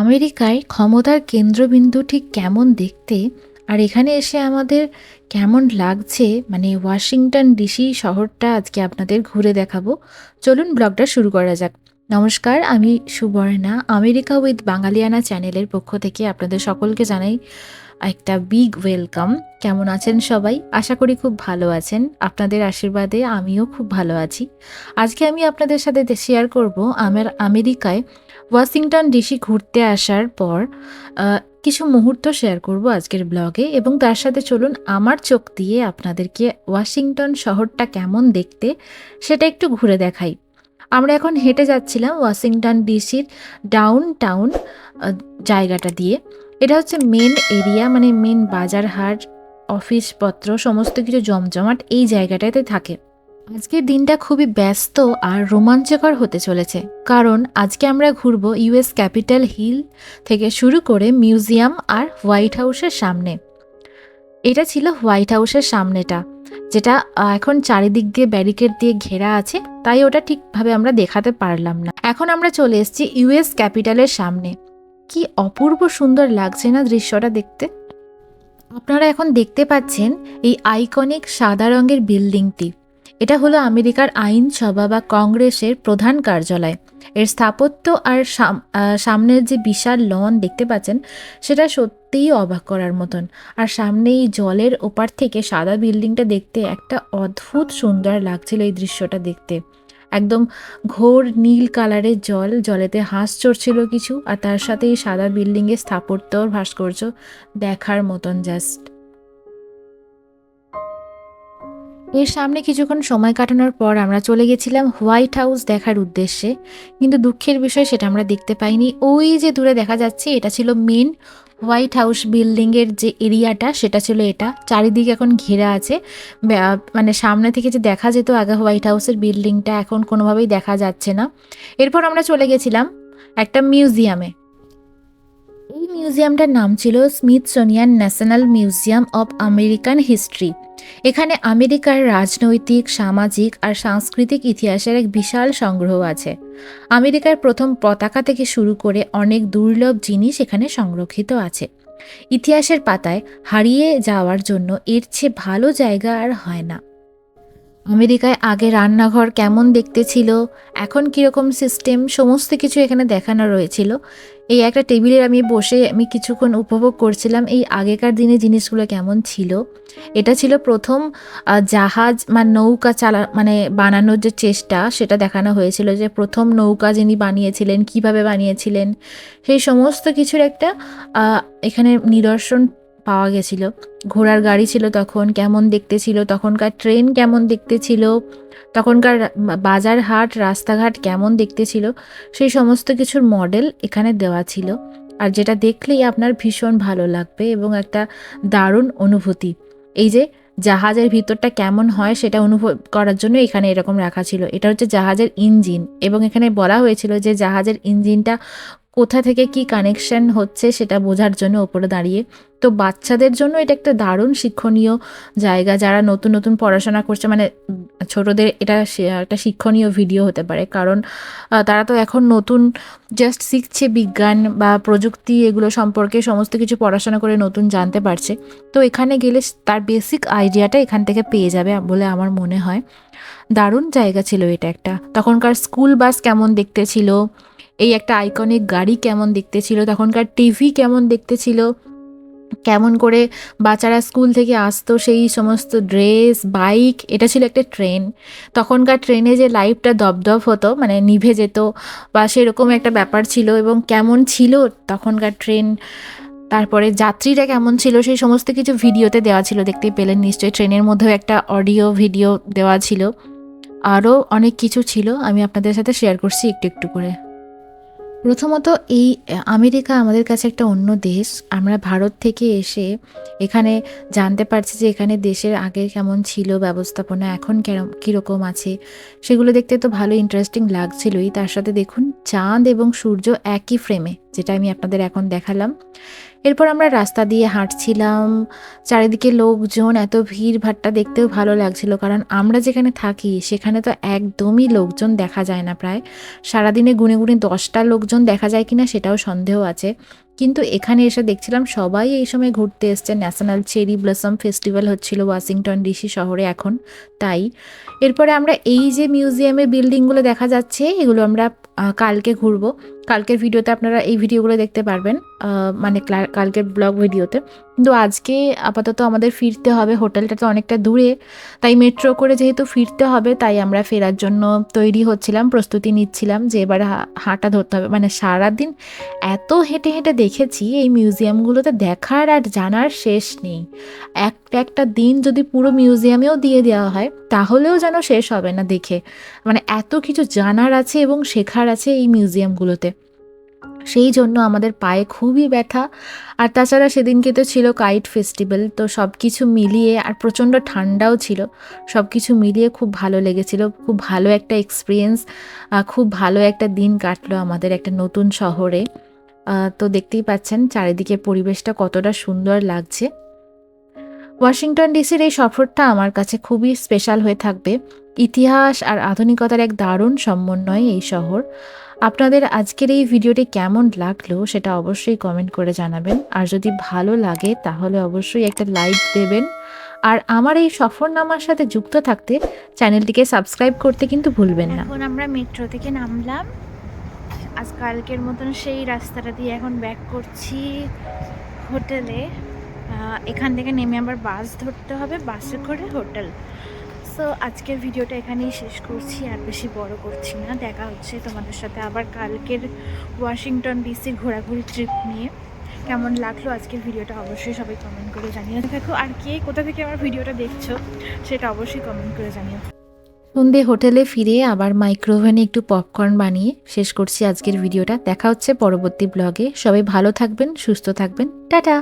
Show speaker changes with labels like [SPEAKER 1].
[SPEAKER 1] আমেরিকায় ক্ষমতার কেন্দ্রবিন্দু ঠিক কেমন দেখতে আর এখানে এসে আমাদের কেমন লাগছে, মানে ওয়াশিংটন ডিসি শহরটা আজকে আপনাদের ঘুরে দেখাবো। চলুন ব্লগটা শুরু করা যাক। নমস্কার, আমি সুবর্ণা। আমেরিকা উইথ বাঙালিয়ানা চ্যানেলের পক্ষ থেকে আপনাদের সকলকে জানাই একটা বিগ ওয়েলকাম। কেমন আছেন সবাই? আশা করি খুব ভালো আছেন। আপনাদের আশীর্বাদে আমিও খুব ভালো আছি। আজকে আমি আপনাদের সাথে শেয়ার করব আমার আমেরিকায় ওয়াশিংটন ডিসি ঘুরতে আসার পর কিছু মুহূর্ত শেয়ার করব আজকের ব্লগে, এবং তার সাথে চলুন আমার চোখ দিয়ে আপনাদেরকে ওয়াশিংটন শহরটা কেমন দেখতে সেটা একটু ঘুরে দেখাই। আমরা এখন হেঁটে যাচ্ছিলাম ওয়াশিংটন ডিসির ডাউন টাউন জায়গাটা দিয়ে। এটা হচ্ছে মেন এরিয়া, মানে মেন বাজার হাট, অফিসপত্র সমস্ত কিছু জমজমাট এই জায়গাটাতে থাকে। আজকের দিনটা খুবই ব্যস্ত আর রোমাঞ্চকর হতে চলেছে, কারণ আজকে আমরা ঘুরবো ইউএস ক্যাপিটাল হিল থেকে শুরু করে মিউজিয়াম আর হোয়াইট হাউসের সামনে। এটা ছিল হোয়াইট হাউসের সামনেটা, যেটা এখন চারিদিক দিয়ে ব্যারিকেড দিয়ে ঘেরা আছে, তাই ওটা ঠিকভাবে আমরা দেখাতে পারলাম না। এখন আমরা চলে এসেছি ইউএস ক্যাপিটালের সামনে। কি অপূর্ব সুন্দর লাগছে না দৃশ্যটা দেখতে। আপনারা এখন দেখতে পাচ্ছেন এই আইকনিক সাদা রঙের বিল্ডিংটি। এটা হলো আমেরিকার আইনসভা বা কংগ্রেসের প্রধান কার্যালয়। এর স্থাপত্য আর সামনের যে বিশাল লন দেখতে পাচ্ছেন, সেটা সত্যিই অবাক করার মতন। আর সামনে এই জলের ওপার থেকে সাদা বিল্ডিংটা দেখতে একটা অদ্ভুত সুন্দর লাগছিল এই দৃশ্যটা দেখতে। একদম ঘোর নীল কালারের জল, জলেতে হাঁস চড়ছিল কিছু, আর তার সাথে এই সাদা বিল্ডিংয়ের স্থাপত্য ভাস্কর্য দেখার মতন জাস্ট। এর সামনে কিছুক্ষণ সময় কাটানোর পর আমরা চলে গেছিলাম হোয়াইট হাউস দেখার উদ্দেশ্যে, কিন্তু দুঃখের বিষয় সেটা আমরা দেখতে পাইনি। ওই যে দূরে দেখা যাচ্ছে, এটা ছিল মেন হোয়াইট হাউস বিল্ডিংয়ের যে এরিয়াটা, সেটা ছিল এটা। চারিদিকে এখন ঘেরা আছে, মানে সামনে থেকে যে দেখা যেত আগে হোয়াইট হাউসের বিল্ডিংটা, এখন কোনোভাবেই দেখা যাচ্ছে না। এরপর আমরা চলে গেছিলাম একটা মিউজিয়ামে। এই মিউজিয়ামটার নাম ছিল Smithsonian national museum of American history. এখানে আমেরিকার রাজনৈতিক, সামাজিক আর সাংস্কৃতিক ইতিহাসের এক বিশাল সংগ্রহ আছে। আমেরিকার প্রথম পতাকা থেকে শুরু করে অনেক দুর্লভ জিনিস এখানে সংরক্ষিত আছে। ইতিহাসের পাতায় হারিয়ে যাওয়ার জন্য এর চেয়ে ভালো জায়গা আর হয় না। আমেরিকায় আগে রান্নাঘর কেমন দেখতে ছিল, এখন কীরকম সিস্টেম, সমস্ত কিছু এখানে দেখানো রয়েছিল। এই একটা টেবিলে আমি বসে কিছুক্ষণ উপভোগ করছিলাম এই আগেকার দিনে জিনিসগুলো কেমন ছিল। এটা ছিল প্রথম জাহাজ বা নৌকা মানে বানানোর যে চেষ্টা, সেটা দেখানো হয়েছিল, যে প্রথম নৌকা যিনি বানিয়েছিলেন, কিভাবে বানিয়েছিলেন, সেই সমস্ত কিছুর একটা এখানে নিদর্শন পাওয়া গেছিল। ঘোড়ার গাড়ি ছিল তখন, কেমন দেখতে ছিল, তখনকার ট্রেন কেমন দেখতে ছিল, তখনকার বাজার হাট রাস্তাঘাট কেমন দেখতে ছিল, সেই সমস্ত কিছুর মডেল এখানে দেওয়া ছিল। আর যেটা দেখলেই আপনার ভীষণ ভালো লাগবে এবং একটা দারুণ অনুভূতি। এই যে জাহাজের ভিতরটা কেমন হয় সেটা অনুভব করার জন্য এখানে এরকম রাখা ছিল। এটা হচ্ছে জাহাজের ইঞ্জিন, এবং এখানে বলা হয়েছিল যে জাহাজের ইঞ্জিনটা কোথা থেকে কি কানেকশন হচ্ছে সেটা বোঝার জন্য ওপরে দাঁড়িয়ে। তো বাচ্চাদের জন্য এটা একটা দারুণ শিক্ষণীয় জায়গা, যারা নতুন নতুন পড়াশোনা করছে, মানে ছোটদের এটা একটা শিক্ষণীয় ভিডিও হতে পারে, কারণ তারা তো এখন নতুন জাস্ট শিখছে বিজ্ঞান বা প্রযুক্তি, এগুলো সম্পর্কে সমস্ত কিছু পড়াশোনা করে নতুন জানতে পারছে। তো এখানে গেলে তার বেসিক আইডিয়াটা এখান থেকে পেয়ে যাবে বলে আমার মনে হয়। দারুণ জায়গা ছিল এটা একটা। তখনকার স্কুল বাস কেমন দেখতে ছিল, এই একটা আইকনিক গাড়ি কেমন দেখতে ছিল, তখনকার টিভি কেমন দেখতে ছিল, কেমন করে বাচ্চারা স্কুল থেকে আসতো, সেই সমস্ত ড্রেস, বাইক। এটা ছিল একটা ট্রেন। তখনকার ট্রেনে যে লাইটটা দপদপ হতো, মানে নিভে যেত বা সেরকম একটা ব্যাপার ছিল, এবং কেমন ছিল তখনকার ট্রেন, তারপরে যাত্রীরা কেমন ছিল, সেই সমস্ত কিছু ভিডিওতে দেওয়া ছিল, দেখতে পেলেন নিশ্চয়ই। ট্রেনের মধ্যেও একটা অডিও ভিডিও দেওয়া ছিল। আরও অনেক কিছু ছিল, আমি আপনাদের সাথে শেয়ার করছি একটু একটু করে। প্রথমত এই আমেরিকা আমাদের কাছে একটা অন্য দেশ। আমরা ভারত থেকে এসে এখানে জানতে পারছি যে এখানে দেশের আগে কেমন ছিল ব্যবস্থাপনা, এখন কীরকম আছে, সেগুলো দেখতে তো ভালো ইন্টারেস্টিং লাগছিলই। তার সাথে দেখুন চাঁদ এবং সূর্য একই ফ্রেমে, যেটা আমি আপনাদের এখন দেখালাম। এরপর আমরা রাস্তা দিয়ে হাঁটছিলাম, চারিদিকে লোকজন, এত ভিড় ভাট্টা দেখতেও ভালো লাগছিল, কারণ আমরা যেখানে থাকি সেখানে তো একদমই লোকজন দেখা যায় না। প্রায় সারাদিনে গুনে গুনে 10টা লোকজন দেখা যায় কিনা সেটাও সন্দেহ আছে। কিন্তু এখানে এসে দেখছিলাম সবাই এই সময় ঘুরতে এসছে। ন্যাশনাল চেরি ব্লসম ফেস্টিভ্যাল হচ্ছিল ওয়াশিংটন ডিসি শহরে এখন, তাই। এরপরে আমরা এই যে মিউজিয়ামের বিল্ডিংগুলো দেখা যাচ্ছে এগুলো আমরা কালকে ঘুরবো। কালকের ভিডিওতে আপনারা এই ভিডিওগুলো দেখতে পারবেন, মানে কালকের ব্লগ ভিডিওতে। কিন্তু আজকে আপাতত আমাদের ফিরতে হবে, হোটেলটা তো অনেকটা দূরে, তাই মেট্রো করে যেহেতু ফিরতে হবে তাই আমরা ফেরার জন্য তৈরি হচ্ছিলাম, প্রস্তুতি নিচ্ছিলাম যে এবার হাঁটা ধরতে হবে। মানে সারাদিন এত হেঁটে হেঁটে দেখেছি এই মিউজিয়ামগুলোতে, দেখার আর জানার শেষ নেই। একটা দিন যদি পুরো মিউজিয়ামেও দিয়ে দেওয়া হয় তাহলেও যেন শেষ হবে না দেখে। মানে এত কিছু জানার আছে এবং শেখার আছে এই মিউজিয়ামগুলোতে, সেই জন্য আমাদের পায়ে খুবই ব্যথা। আর তাছাড়া সেদিনকে তো ছিল কাইট ফেস্টিভ্যাল, তো সব কিছু মিলিয়ে, আর প্রচণ্ড ঠান্ডাও ছিল, সব কিছু মিলিয়ে খুব ভালো লেগেছিল। খুব ভালো একটা এক্সপিরিয়েন্স, খুব ভালো একটা দিন কাটলো আমাদের একটা নতুন শহরে। তো দেখতেই পাচ্ছেন চারিদিকে পরিবেশটা কতটা সুন্দর লাগছে। ওয়াশিংটন ডিসির এই সফরটা আমার কাছে খুবই স্পেশাল হয়ে থাকবে। ইতিহাস আর আধুনিকতার এক দারুণ সমন্বয় এই শহর। আপনাদের আজকের এই ভিডিওটি কেমন লাগলো সেটা অবশ্যই কমেন্ট করে জানাবেন, আর যদি ভালো লাগে তাহলে অবশ্যই একটা লাইক দেবেন। আর আমার এই সফরনামার সাথে যুক্ত থাকতে চ্যানেলটিকে সাবস্ক্রাইব করতে কিন্তু ভুলবেন না। এখন আমরা মেট্রো থেকে নামলাম, আজ কালকের মতন সেই রাস্তাটা দিয়ে এখন ব্যাক করছি হোটেলে। এখান থেকে নেমে আবার বাস ধরতে হবে, বাসে করে হোটেল। সো আজকের ভিডিওটা এখানেই শেষ করছি, আর বেশি বড় করছি না। দেখা হচ্ছে তোমাদের সাথে আবার কালকের ওয়াশিংটন ডিসির ঘোরাঘুরি ট্রিপ নিয়ে। কেমন লাগলো আজকের ভিডিওটা অবশ্যই সবাই কমেন্ট করে জানিয়ে থাকো, আর কে কোথা থেকে আমার ভিডিওটা দেখছো সেটা অবশ্যই কমেন্ট করে জানিও। সন্ধে হোটেলে ফিরে আবার মাইক্রোওভেনে একটু পপকর্ন বানিয়ে শেষ করছি আজকের ভিডিওটা। দেখা হচ্ছে পরবর্তী ব্লগে। সবাই ভালো থাকবেন, সুস্থ থাকবেন, টাটা।